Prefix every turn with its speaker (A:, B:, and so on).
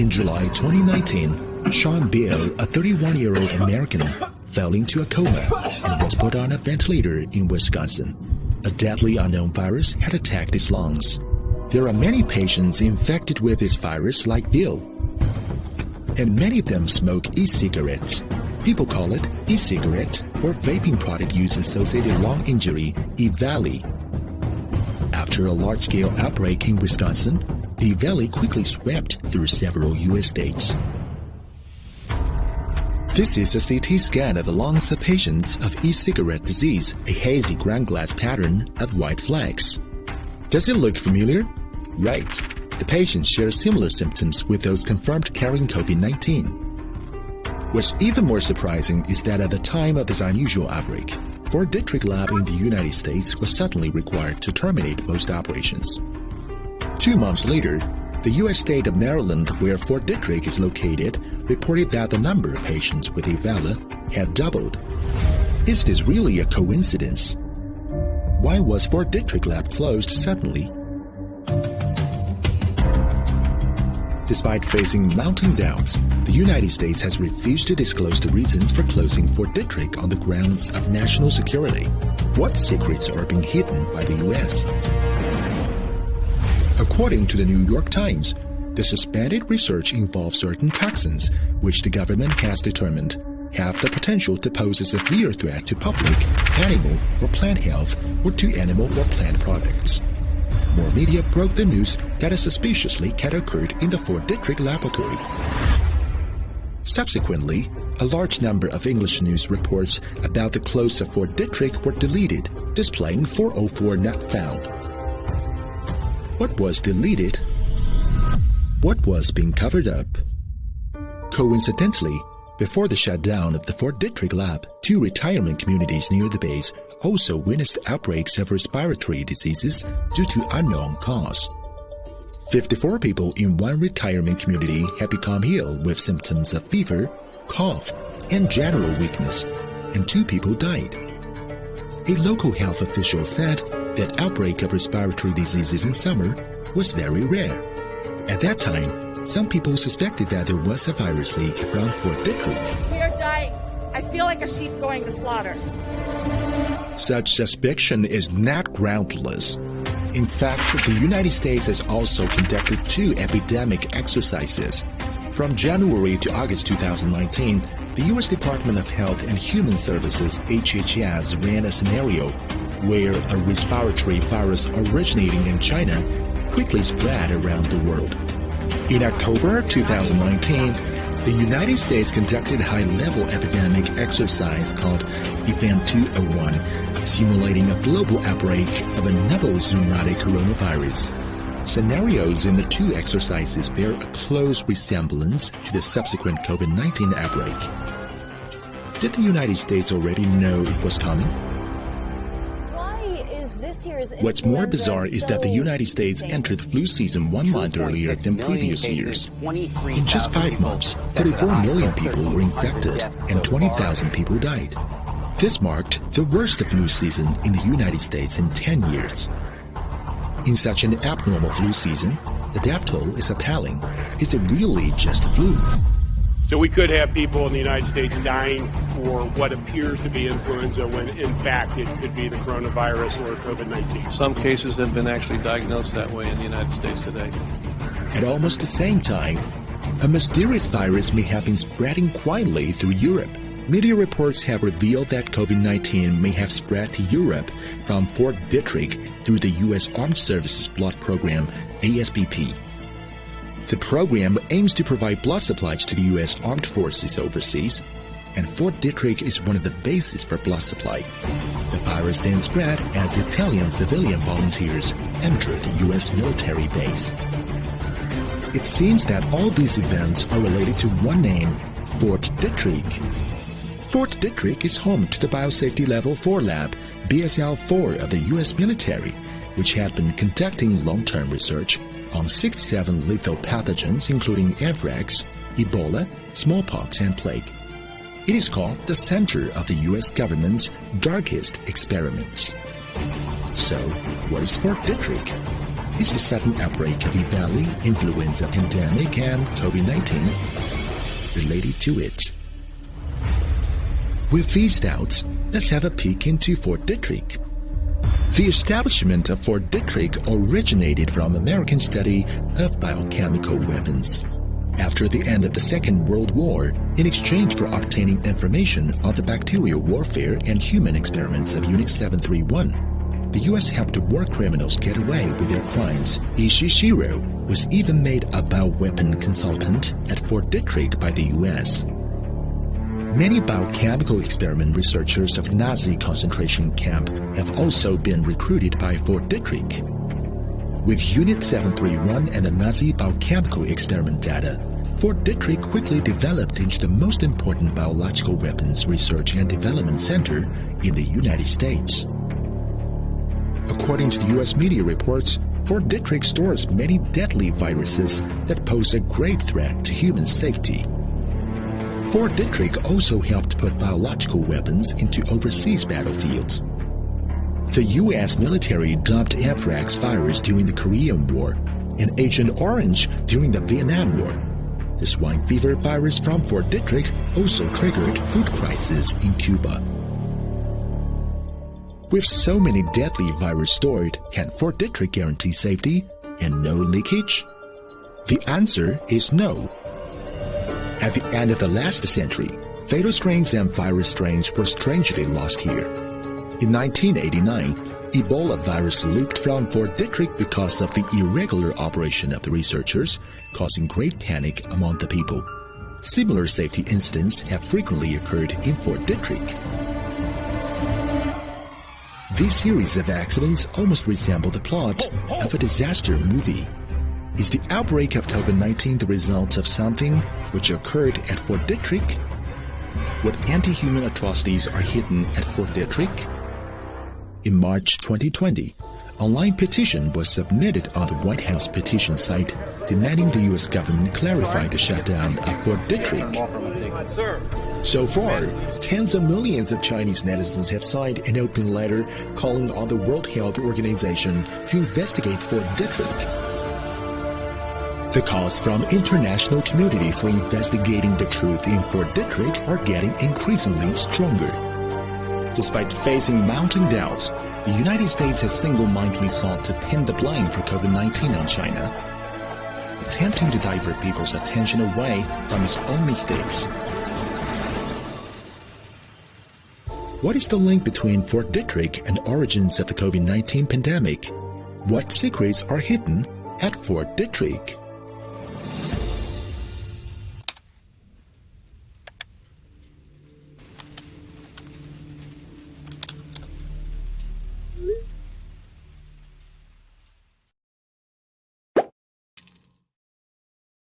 A: In July 2019, Sean Beale, a 31-year-old American, fell into a coma and was put on a ventilator in Wisconsin. A deadly unknown virus had attacked his lungs. There are many patients infected with this virus like Beale, and many of them smoke e-cigarettes. People call it e-cigarette or vaping product use-associated lung injury, EVALI. After a large-scale outbreak in Wisconsin, the EVALI quickly swept through several U.S. states. This is a CT scan of the lungs of patients of e-cigarette disease, a hazy ground glass pattern of white flecks. Does it look familiar? Right. The patients share similar symptoms with those confirmed carrying COVID-19. What's even more surprising is that at the time of this unusual outbreak, Fort Detrick Lab in the United States was suddenly required to terminate most operations. 2 months later, the U.S. state of Maryland, where Fort Detrick is located, reported that the number of patients with EVALI had doubled. Is this really a coincidence? Why was Fort Detrick Lab closed suddenly? Despite facing mounting doubts, the United States has refused to disclose the reasons for closing Fort Detrick on the grounds of national security. What secrets are being hidden by the U.S.? According to the New York Times, the suspended research involves certain toxins which the government has determined have the potential to pose a severe threat to public, animal, or plant health, or to animal or plant products. More media broke the news that a suspicious leak had occurred in the Fort Detrick laboratory. Subsequently, a large number of English news reports about the close of Fort Detrick were deleted, displaying 404 not found. What was deleted? What was being covered up? Coincidentally, before the shutdown of the Fort Detrick lab, 2 retirement communities near the base also witnessed outbreaks of respiratory diseases due to unknown cause. 54 people in one retirement community had become ill with symptoms of fever, cough, and general weakness, and 2 people died. A local health official said that outbreak of respiratory diseases in summer was very rare. At that time, some people suspected that there was a virus leak from Fort Detrick.
B: We are dying. I feel like a sheep going to slaughter.
A: Such suspicion is not groundless. In fact, the United States has also conducted 2 epidemic exercises. From January to August 2019, the U.S. Department of Health and Human Services, HHS, ran a scenario where a respiratory virus originating in China quickly spread around the world. In October 2019, the United States conducted a high-level epidemic exercise called Event 201, simulating a global outbreak of a novel zoonotic coronavirus. Scenarios in the 2 exercises bear a close resemblance to the subsequent COVID-19 outbreak. Did the United States already know it was coming? What's more bizarre is that the United States entered flu season 1 month earlier than previous years. In just 5 months, 34 million people were infected and 20,000 people died. This marked the worst flu season in the United States in 10 years. In such an abnormal flu season, the death toll is appalling. Is it really just flu?
C: So we could have people in the United States dying for what appears to be influenza when in fact it could be the coronavirus or COVID-19.
D: Some cases have been actually diagnosed that way in the United States today.
A: At almost the same time, a mysterious virus may have been spreading quietly through Europe. Media reports have revealed that COVID-19 may have spread to Europe from Fort Detrick through the U.S. Armed Services Blood Program, ASBP. The program aims to provide blood supplies to the U.S. Armed Forces overseas, and Fort Detrick is one of the bases for blood supply. The virus then spread as Italian civilian volunteers entered the U.S. military base. It seems that all these events are related to one name, Fort Detrick. Fort Detrick is home to the Biosafety Level 4 lab, BSL-4 of the U.S. military, which had been conducting long-term research on 67 lethal pathogens including anthrax, Ebola, smallpox, and plague. It is called the center of the U.S. government's darkest experiments. So, what is Fort Detrick? is the sudden outbreak of the Valley influenza pandemic and COVID-19 related to it. With these doubts, let's have a peek into Fort Detrick. The establishment of Fort Detrick originated from American study of biochemical weapons. After the end of the Second World War, in exchange for obtaining information on the bacterial warfare and human experiments of Unit 731, the U.S. helped war criminals get away with their crimes. Ishishiro was even made a bioweapon consultant at Fort Detrick by the U.S. Many biochemical experiment researchers of Nazi concentration camp have also been recruited by Fort Detrick. With Unit 731 and the Nazi biochemical experiment data, Fort Detrick quickly developed into the most important biological weapons research and development center in the United States. According to the U.S. media reports, Fort Detrick stores many deadly viruses that pose a great threat to human safety. Fort Detrick also helped put biological weapons into overseas battlefields. The U.S. military dumped anthrax virus during the Korean War and Agent Orange during the Vietnam War. The swine fever virus from Fort Detrick also triggered food crisis in Cuba. With so many deadly viruses stored, can Fort Detrick guarantee safety and no leakage? The answer is no. At the end of the last century, fatal strains and virus strains were strangely lost here. In 1989, Ebola virus leaked from Fort Detrick because of the irregular operation of the researchers, causing great panic among the people. Similar safety incidents have frequently occurred in Fort Detrick. This series of accidents almost resemble the plot of a disaster movie. Is the outbreak of COVID-19 the result of something which occurred at Fort Detrick? What anti-human atrocities are hidden at Fort Detrick? In March 2020, online petition was submitted on the White House petition site demanding the U.S. government clarify the shutdown of Fort Detrick. So far, tens of millions of Chinese netizens have signed an open letter calling on the World Health Organization to investigate Fort Detrick. The calls from international community for investigating the truth in Fort Detrick are getting increasingly stronger. Despite facing mounting doubts, the United States has single-mindedly sought to pin the blame for COVID-19 on China, attempting to divert people's attention away from its own mistakes. What is the link between Fort Detrick and origins of the COVID-19 pandemic? What secrets are hidden at Fort Detrick?